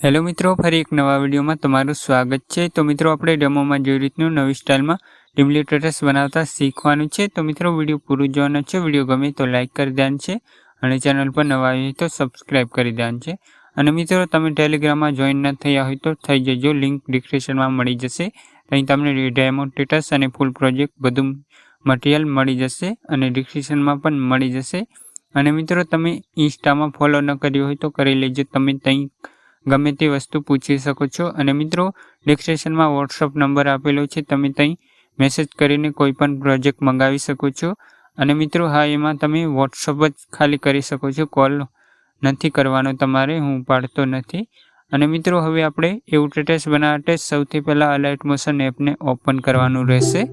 Hello મિત્રો, ફરી એક નવા વિડીયોમાં તમારું સ્વાગત છે। તો મિત્રો આપણે ડેમોમાં જેવી રીતનું નવી સ્ટાઇલમાં ડિમ્પલી સ્ટેટસ બનાવતા શીખવાનું છે। તો મિત્રો વિડીયો પૂરું જોવાનો છે। વિડીયો ગમે તો લાઇક કરી દેવાનું છે અને ચેનલ પર નવા આવ્યા તો સબસ્ક્રાઇબ કરી દેવાનું છે। અને મિત્રો તમે ટેલિગ્રામમાં જોઈન ન થયા હોય તો થઈ જજો, લિંક ડિસ્ક્રિપ્શનમાં મળી જશે। અહીં તમને ડેમો સ્ટેટસ અને ફૂલ પ્રોજેક્ટ બધું મટીરિયલ મળી જશે અને ડિસ્ક્રિપ્શનમાં પણ મળી જશે। અને મિત્રો તમે ઇન્સ્ટામાં ફોલો ન કર્યું હોય તો કરી લેજો, તમે ત્યાં ગમે તે વસ્તુ પૂછી શકો છો। અને મિત્રો ડિસ્ક્રિપ્શનમાં વોટ્સઅપ નંબર આપેલો છે, તમે ત્યાં મેસેજ કરીને કોઈ પણ પ્રોજેક્ટ મંગાવી શકો છો। અને મિત્રો હા, એમાં તમે વોટ્સઅપ જ ખાલી કરી શકો છો, કોલ નથી કરવાનો તમારે, હું પાડતો નથી। અને મિત્રો હવે આપણે એવું સ્ટેટસ બનાવવા માટે સૌથી પહેલાં અલાઇટ મોશન એપને ઓપન કરવાનું રહેશે।